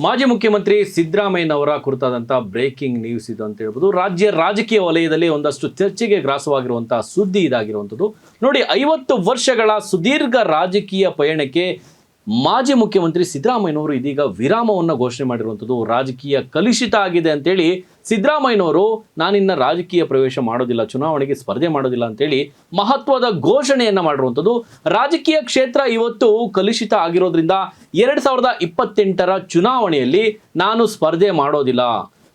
ಮಾಜಿ ಮುಖ್ಯಮಂತ್ರಿ ಸಿದ್ದರಾಮಯ್ಯನವರ ಕುರಿತಾದಂಥ ಬ್ರೇಕಿಂಗ್ ನ್ಯೂಸ್ ಇದು ಅಂತ ಹೇಳ್ಬೋದು. ರಾಜ್ಯ ರಾಜಕೀಯ ವಲಯದಲ್ಲಿ ಒಂದಷ್ಟು ಚರ್ಚೆಗೆ ಗ್ರಾಸವಾಗಿರುವಂತಹ ಸುದ್ದಿ ಇದಾಗಿರುವಂಥದ್ದು. ನೋಡಿ, 50 ವರ್ಷಗಳ ಸುದೀರ್ಘ ರಾಜಕೀಯ ಪಯಣಕ್ಕೆ ಮಾಜಿ ಮುಖ್ಯಮಂತ್ರಿ ಸಿದ್ದರಾಮಯ್ಯನವರು ಇದೀಗ ವಿರಾಮವನ್ನು ಘೋಷಣೆ ಮಾಡಿರುವಂಥದ್ದು. ರಾಜಕೀಯ ಕಲುಷಿತ ಆಗಿದೆ ಅಂತೇಳಿ ಸಿದ್ದರಾಮಯ್ಯನವರು ನಾನಿನ್ನ ರಾಜಕೀಯ ಪ್ರವೇಶ ಮಾಡೋದಿಲ್ಲ, ಚುನಾವಣೆಗೆ ಸ್ಪರ್ಧೆ ಮಾಡೋದಿಲ್ಲ ಅಂತೇಳಿ ಮಹತ್ವದ ಘೋಷಣೆಯನ್ನು ಮಾಡಿರುವಂಥದ್ದು. ರಾಜಕೀಯ ಕ್ಷೇತ್ರ ಇವತ್ತು ಕಲುಷಿತ ಆಗಿರೋದ್ರಿಂದ 2028ರ ಚುನಾವಣೆಯಲ್ಲಿ ನಾನು ಸ್ಪರ್ಧೆ ಮಾಡೋದಿಲ್ಲ.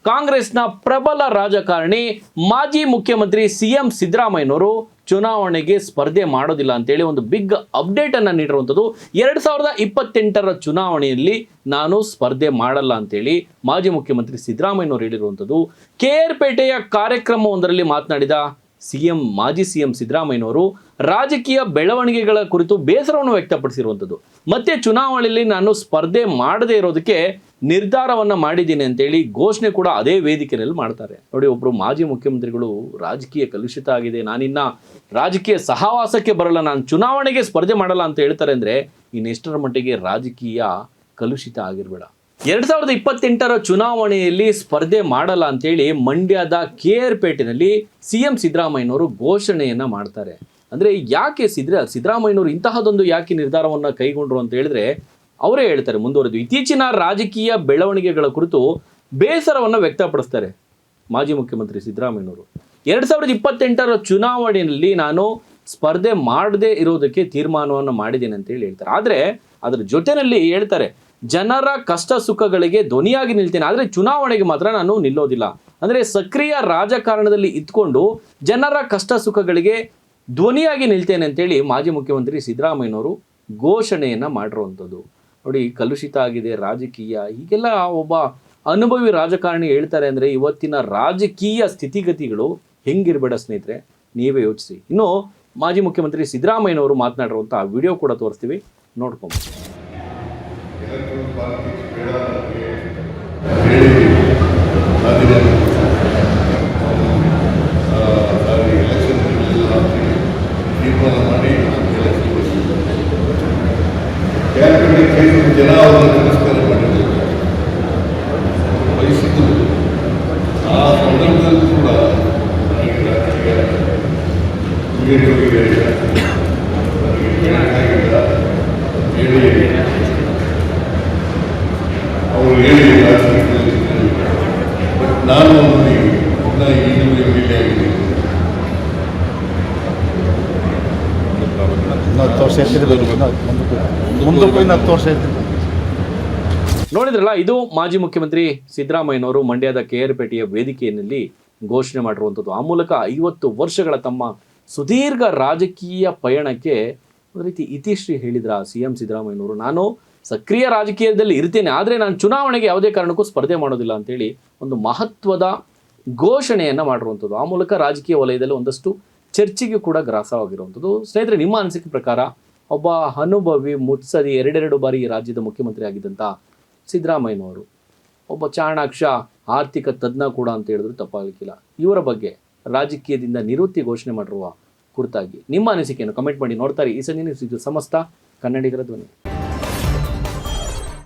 ಕಾಂಗ್ರೆಸ್ನ ಪ್ರಬಲ ರಾಜಕಾರಣಿ ಮಾಜಿ ಮುಖ್ಯಮಂತ್ರಿ ಸಿಎಂ ಸಿದ್ದರಾಮಯ್ಯನವರು ಚುನಾವಣೆಗೆ ಸ್ಪರ್ಧೆ ಮಾಡೋದಿಲ್ಲ ಅಂತೇಳಿ ಒಂದು ಬಿಗ್ ಅಪ್ಡೇಟ್ ಅನ್ನು ನೀಡಿರುವಂಥದ್ದು. 2028ರ ಚುನಾವಣೆಯಲ್ಲಿ ನಾನು ಸ್ಪರ್ಧೆ ಮಾಡಲ್ಲ ಅಂತೇಳಿ ಮಾಜಿ ಮುಖ್ಯಮಂತ್ರಿ ಸಿದ್ದರಾಮಯ್ಯನವರು ಹೇಳಿರುವಂಥದ್ದು. KR ಪೇಟೆಯ ಕಾರ್ಯಕ್ರಮವೊಂದರಲ್ಲಿ ಮಾತನಾಡಿದ ಮಾಜಿ ಸಿಎಂ ಸಿದ್ದರಾಮಯ್ಯನವರು ರಾಜಕೀಯ ಬೆಳವಣಿಗೆಗಳ ಕುರಿತು ಬೇಸರವನ್ನು ವ್ಯಕ್ತಪಡಿಸಿರುವಂಥದ್ದು. ಮತ್ತೆ ಚುನಾವಣೆಯಲ್ಲಿ ನಾನು ಸ್ಪರ್ಧೆ ಮಾಡದೇ ಇರೋದಕ್ಕೆ ನಿರ್ಧಾರವನ್ನು ಮಾಡಿದ್ದೀನಿ ಅಂತೇಳಿ ಘೋಷಣೆ ಕೂಡ ಅದೇ ವೇದಿಕೆಯಲ್ಲಿ ಮಾಡ್ತಾರೆ. ನೋಡಿ, ಒಬ್ಬರು ಮಾಜಿ ಮುಖ್ಯಮಂತ್ರಿಗಳು ರಾಜಕೀಯ ಕಲುಷಿತ ಆಗಿದೆ, ನಾನಿನ್ನ ರಾಜಕೀಯ ಸಹವಾಸಕ್ಕೆ ಬರಲ್ಲ, ನಾನು ಚುನಾವಣೆಗೆ ಸ್ಪರ್ಧೆ ಮಾಡಲ್ಲ ಅಂತ ಹೇಳ್ತಾರೆ ಅಂದರೆ ಇನ್ನೆಷ್ಟರ ಮಟ್ಟಿಗೆ ರಾಜಕೀಯ ಕಲುಷಿತ ಆಗಿರಬೇಡ. 2028ರ ಚುನಾವಣೆಯಲ್ಲಿ ಸ್ಪರ್ಧೆ ಮಾಡಲ್ಲ ಅಂತೇಳಿ ಮಂಡ್ಯದ KR ಪೇಟೆನಲ್ಲಿ ಸಿಎಂ ಸಿದ್ದರಾಮಯ್ಯನವರು ಘೋಷಣೆಯನ್ನ ಮಾಡ್ತಾರೆ. ಅಂದರೆ ಯಾಕೆ ಸಿದ್ದರಾಮಯ್ಯನವರು ಇಂತಹದೊಂದು ಯಾಕೆ ನಿರ್ಧಾರವನ್ನು ಕೈಗೊಂಡ್ರು ಅಂತ ಹೇಳಿದ್ರೆ ಅವರೇ ಹೇಳ್ತಾರೆ ಮುಂದುವರೆದು. ಇತ್ತೀಚಿನ ರಾಜಕೀಯ ಬೆಳವಣಿಗೆಗಳ ಕುರಿತು ಬೇಸರವನ್ನು ವ್ಯಕ್ತಪಡಿಸ್ತಾರೆ ಮಾಜಿ ಮುಖ್ಯಮಂತ್ರಿ ಸಿದ್ದರಾಮಯ್ಯನವರು. 2028ರ ಚುನಾವಣೆಯಲ್ಲಿ ನಾನು ಸ್ಪರ್ಧೆ ಮಾಡದೇ ಇರೋದಕ್ಕೆ ತೀರ್ಮಾನವನ್ನು ಮಾಡಿದ್ದೇನೆ ಅಂತೇಳಿ ಹೇಳ್ತಾರೆ. ಆದರೆ ಅದರ ಜೊತೆಯಲ್ಲಿ ಹೇಳ್ತಾರೆ, ಜನರ ಕಷ್ಟ ಸುಖಗಳಿಗೆ ಧ್ವನಿಯಾಗಿ ನಿಲ್ತೇನೆ, ಆದರೆ ಚುನಾವಣೆಗೆ ಮಾತ್ರ ನಾನು ನಿಲ್ಲೋದಿಲ್ಲ. ಅಂದರೆ ಸಕ್ರಿಯ ರಾಜಕಾರಣದಲ್ಲಿ ಇದ್ಕೊಂಡು ಜನರ ಕಷ್ಟ ಸುಖಗಳಿಗೆ ಧ್ವನಿಯಾಗಿ ನಿಲ್ತೇನೆ ಅಂತೇಳಿ ಮಾಜಿ ಮುಖ್ಯಮಂತ್ರಿ ಸಿದ್ದರಾಮಯ್ಯನವರು ಘೋಷಣೆಯನ್ನು ಮಾಡಿರುವಂಥದ್ದು. ನೋಡಿ, ಕಲುಷಿತ ಆಗಿದೆ ರಾಜಕೀಯ, ಹೀಗೆಲ್ಲ ಒಬ್ಬ ಅನುಭವಿ ರಾಜಕಾರಣಿ ಹೇಳ್ತಾರೆ ಅಂದರೆ ಇವತ್ತಿನ ರಾಜಕೀಯ ಸ್ಥಿತಿಗತಿಗಳು ಹೆಂಗಿರಬೇಡ ಸ್ನೇಹಿತರೆ, ನೀವೇ ಯೋಚಿಸಿ. ಇನ್ನು ಮಾಜಿ ಮುಖ್ಯಮಂತ್ರಿ ಸಿದ್ದರಾಮಯ್ಯನವರು ಮಾತನಾಡಿರುವಂಥ ವಿಡಿಯೋ ಕೂಡ ತೋರಿಸ್ತೀವಿ, ನೋಡ್ಕೊಂಡು. ಜನ ಅವರನ್ನು ತಿರಸ್ಕಾರ ಮಾಡಿದರು, ಬಯಸಿದ್ದರು. ಆ ಸಂದರ್ಭದಲ್ಲಿ ಕೂಡ ಅವರು ಹೇಳಿ ನಾನು ಇನ್ನ ಈಗಲೂ MLA ಆಗಿದ್ದೀನಿ. 10 ವರ್ಷ ಮುಂದೆ 10 ವರ್ಷ ಇರ್ತೀನಿ. ನೋಡಿದ್ರಲ್ಲ, ಇದು ಮಾಜಿ ಮುಖ್ಯಮಂತ್ರಿ ಸಿದ್ದರಾಮಯ್ಯನವರು ಮಂಡ್ಯದ KR ಪೇಟೆಯ ವೇದಿಕೆಯಲ್ಲಿ ಘೋಷಣೆ ಮಾಡಿರುವಂಥದ್ದು. ಆ ಮೂಲಕ 50 ವರ್ಷಗಳ ತಮ್ಮ ಸುದೀರ್ಘ ರಾಜಕೀಯ ಪಯಣಕ್ಕೆ ಒಂದು ರೀತಿ ಇತಿಶ್ರೀ ಹೇಳಿದ್ರ ಸಿಎಂ ಸಿದ್ದರಾಮಯ್ಯನವರು. ನಾನು ಸಕ್ರಿಯ ರಾಜಕೀಯದಲ್ಲಿ ಇರ್ತೇನೆ, ಆದರೆ ನಾನು ಚುನಾವಣೆಗೆ ಯಾವುದೇ ಕಾರಣಕ್ಕೂ ಸ್ಪರ್ಧೆ ಮಾಡೋದಿಲ್ಲ ಅಂತೇಳಿ ಒಂದು ಮಹತ್ವದ ಘೋಷಣೆಯನ್ನು ಮಾಡಿರುವಂಥದ್ದು. ಆ ಮೂಲಕ ರಾಜಕೀಯ ವಲಯದಲ್ಲಿ ಒಂದಷ್ಟು ಚರ್ಚೆಗೆ ಕೂಡ ಗ್ರಾಸವಾಗಿರುವಂಥದ್ದು. ಸ್ನೇಹಿತರೆ, ನಿಮ್ಮ ಅನಿಸಿಕೆ ಪ್ರಕಾರ ಒಬ್ಬ ಅನುಭವಿ ಮುತ್ಸದಿ 2 ಬಾರಿ ರಾಜ್ಯದ ಮುಖ್ಯಮಂತ್ರಿ ಆಗಿದ್ದಂಥ ಸಿದ್ದರಾಮಯ್ಯನವರು ಒಬ್ಬ ಚಾಣಾಕ್ಷ ಆರ್ಥಿಕ ತಜ್ಞ ಕೂಡ ಅಂತ ಹೇಳಿದ್ರು ತಪ್ಪಾಗಲಿಕ್ಕಿಲ್ಲ. ಇವರ ಬಗ್ಗೆ ರಾಜಕೀಯದಿಂದ ನಿವೃತ್ತಿ ಘೋಷಣೆ ಮಾಡಿರುವ ಕುರಿತಾಗಿ ನಿಮ್ಮ ಅನಿಸಿಕೆಯನ್ನು ಕಮೆಂಟ್ ಮಾಡಿ. ನೋಡ್ತಾರೆ ಈ ಸಂಜೆ ನ್ಯೂಸ್, ಇದು ಸಮಸ್ತ ಕನ್ನಡಿಗರ ಧ್ವನಿ.